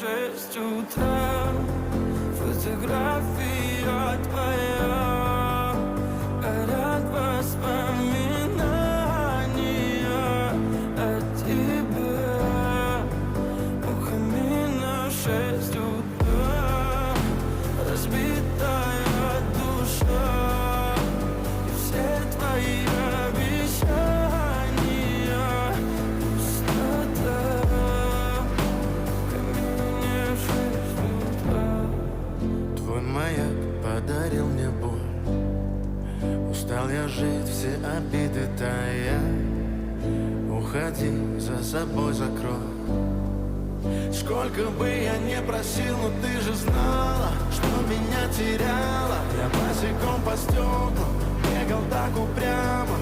6 утра. Фотография твоя, горят воспоминания о тебе. У камина 6 утра, разбитая душа, и все твои обещания пустота. В камине 6 утра. Твой маяк подарил мне боль. Устал я жить, все обиды тая. Уходи, за собой закрой. Сколько бы я не просил, но ты же знала, что меня теряла. Я босиком по стеклам бегал так упрямо.